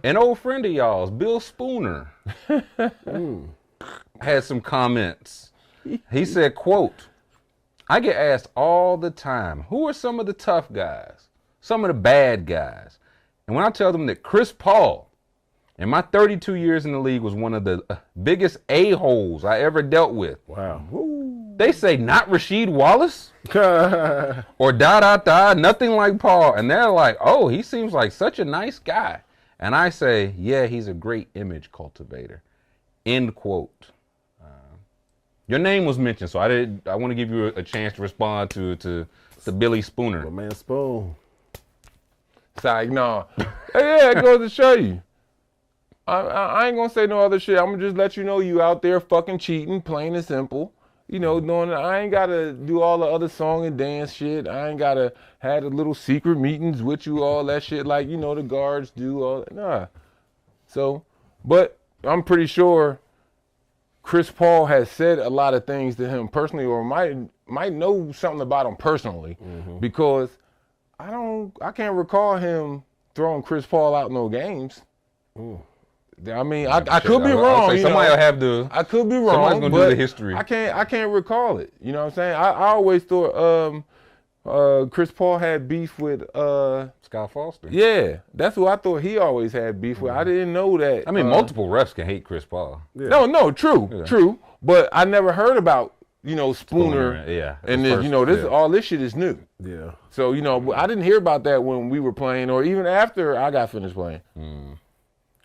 An old friend of y'all's, Bill Spooner, had some comments. He said, quote, I get asked all the time, who are some of the tough guys, some of the bad guys? And when I tell them that Chris Paul, in my 32 years in the league, was one of the biggest a-holes I ever dealt with. Wow. They say, not Rasheed Wallace? Or nothing like Paul. And they're like, oh, he seems like such a nice guy. And I say, yeah, he's a great image cultivator. End quote. Your name was mentioned, so I want to give you a chance to respond to Billy Spooner. My man Spoon. It's like, no. Yeah, it goes to show you. I ain't gonna say no other shit. I'm gonna just let you know you out there fucking cheating, plain and simple. You know, I ain't gotta do all the other song and dance shit. I ain't gotta have the little secret meetings with you, all that shit like, you know, the guards do. All that. Nah. So, but I'm pretty sure Chris Paul has said a lot of things to him personally, or might know something about him personally, because I can't recall him throwing Chris Paul out no games. I mean, I could be wrong. Somebody will have the. I could be wrong. Somebody's gonna do the history. I can't recall it. You know what I'm saying? I always thought Chris Paul had beef with Scott Foster. Yeah, that's who I thought he always had beef with. I didn't know that. I mean, multiple refs can hate Chris Paul. Yeah. No, true. But I never heard about, you know, Spooner. Yeah. And then, you know, all this shit is new. Yeah. So, you know, I didn't hear about that when we were playing or even after I got finished playing.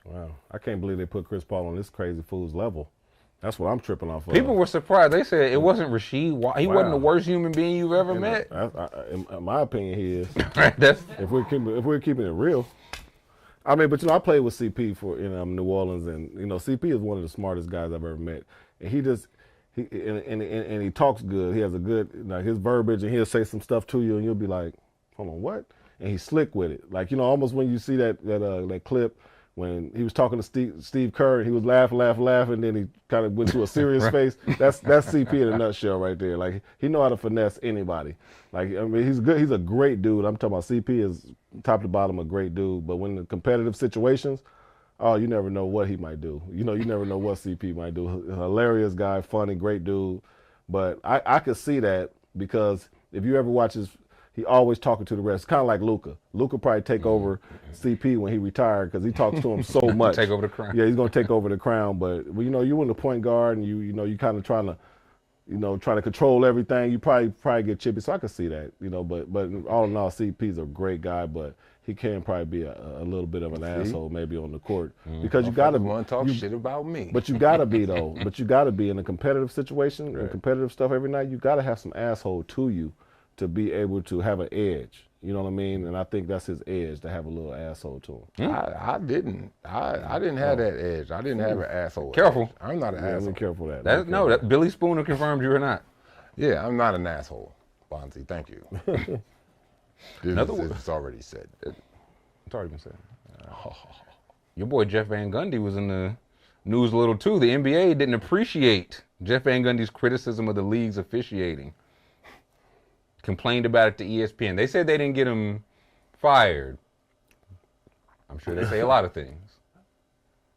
Wow. I can't believe they put Chris Paul on this crazy fool's level. That's what I'm tripping off of. People were surprised. They said it wasn't Rasheed. He wasn't the worst human being you've ever met. In my opinion, he is. That's if we're keeping it real. I mean, but you know, I played with CP in New Orleans, and you know, CP is one of the smartest guys I've ever met. And he talks good. He has a good his verbiage, and he'll say some stuff to you, and you'll be like, hold on, what? And he's slick with it. Like, you know, almost when you see that clip. When he was talking to Steve Kerr, he was laughing, and then he kind of went to a serious face. That's CP in a nutshell right there. Like, he know how to finesse anybody. Like, I mean, he's good. He's a great dude. I'm talking about CP is top to bottom a great dude. But when in competitive situations, oh, you never know what he might do. You know, you never know what CP might do. Hilarious guy, funny, great dude. But I could see that because if you ever watch he always talking to the rest, kind of like Luka. Luka probably take over CP when he retired because he talks to him so much. Take over the crown. Yeah, he's gonna take over the crown. But you know, you in the point guard and you kind of trying to control everything. You probably get chippy. So I can see that. You know, but all in all, CP's a great guy, but he can probably be a little bit of an asshole maybe on the court because you gotta want to talk shit about me. But you gotta be though. But you gotta be in a competitive situation and competitive stuff every night. You gotta have some asshole to you to be able to have an edge. You know what I mean? And I think that's his edge, to have a little asshole to him. I didn't have that edge. I didn't have an asshole. Careful. Edge. I'm not an asshole. Be careful of that. That Billy Spooner confirmed you or not. Yeah, I'm not an asshole, Bonzi. Thank you. It's already said. It's already been said. Your boy Jeff Van Gundy was in the news a little too. The NBA didn't appreciate Jeff Van Gundy's criticism of the league's officiating. Complained about it to ESPN. They said they didn't get him fired. I'm sure they say a lot of things.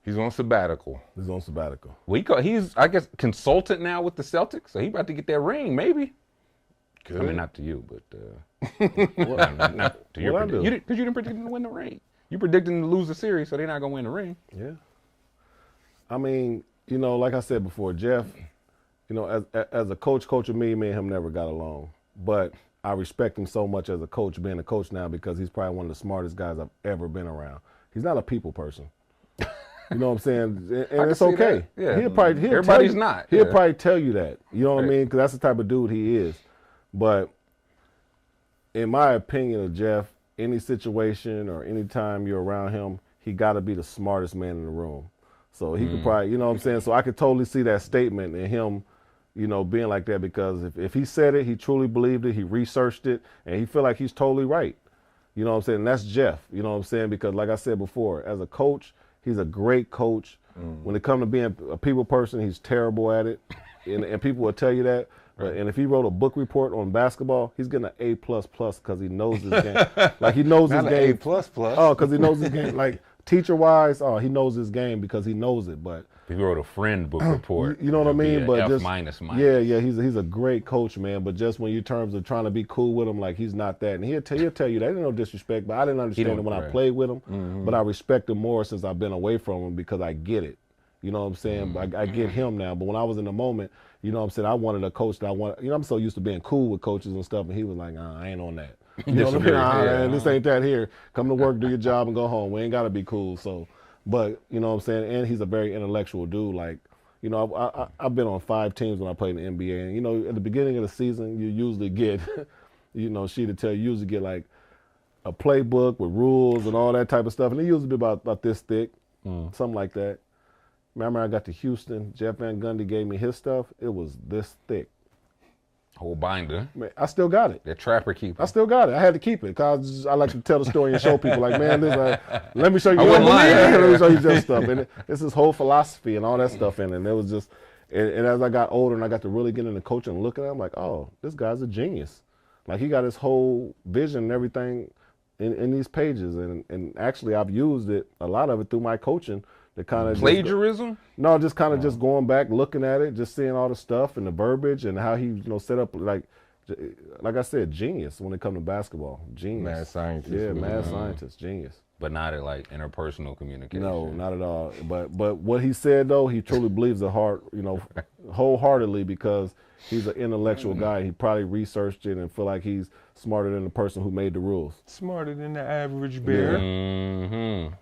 He's on sabbatical. He's I guess, consultant now with the Celtics, so he about to get that ring, maybe. Good. I mean, not to you, but not to your prediction. Because you didn't predict them to win the ring. You predicted them to lose the series, so they're not going to win the ring. Yeah. I mean, you know, like I said before, Jeff, you know, as a coach of me and him never got along. But I respect him so much as a coach, being a coach now, because he's probably one of the smartest guys I've ever been around. He's not a people person. You know what I'm saying? And it's okay. Yeah. Everybody's not. He'll probably tell you that. You know what I mean? Because that's the type of dude he is. But in my opinion of Jeff, any situation or any time you're around him, he got to be the smartest man in the room. So he could probably, you know what I'm saying? So I could totally see that statement in him, you know, being like that, because if he said it, he truly believed it, he researched it, and he feel like he's totally right. You know what I'm saying? And that's Jeff, you know what I'm saying? Because like I said before, as a coach, he's a great coach. When it comes to being a people person, he's terrible at it. And people will tell you that. Right. And if he wrote a book report on basketball, he's getting an A++ because he knows his game. Like, he knows his game. A++. Oh, because he knows his game. Like, teacher-wise, he knows his game because he knows it. But if he wrote a friend book report, you know what I mean. But just minus. Yeah, he's a great coach, man. But just when you terms of trying to be cool with him, like he's not that. And he'll tell you that. Ain't no disrespect, but I didn't understand it when I played with him. But I respect him more since I've been away from him because I get it. You know what I'm saying? But I get him now. But when I was in the moment, you know what I'm saying, I wanted a coach that I'm so used to being cool with coaches and stuff, and he was like, I ain't on that. You know what I mean? This ain't that here. Come to work, do your job, and go home. We ain't got to be cool. So, but, you know what I'm saying? And he's a very intellectual dude. Like, you know, I've been on 5 teams when I played in the NBA. And, you know, at the beginning of the season, you usually get, you know, you usually get like a playbook with rules and all that type of stuff. And it usually be about this thick, something like that. Remember I got to Houston, Jeff Van Gundy gave me his stuff. It was this thick. Whole binder. Man, I still got it. That trapper keeper. I still got it. I had to keep it because I like to tell the story and show people like, man, let me show you. Let me show you just stuff. And it's this whole philosophy and all that stuff in it. And it was just, and as I got older and I got to really get into coaching and look at it, I'm like, oh, this guy's a genius. Like he got his whole vision and everything in these pages. And actually I've used it, a lot of it through my coaching. Kind of plagiarism? Just kind of just going back, looking at it, just seeing all the stuff and the verbiage and how he, set up like I said, genius when it comes to basketball. Genius. Mad scientist. Yeah, mad scientist, genius. But not at like interpersonal communication. No, not at all. But what he said though, he truly believes it wholeheartedly because he's an intellectual guy. He probably researched it and feel like he's smarter than the person who made the rules. Smarter than the average bear. Mm-hmm.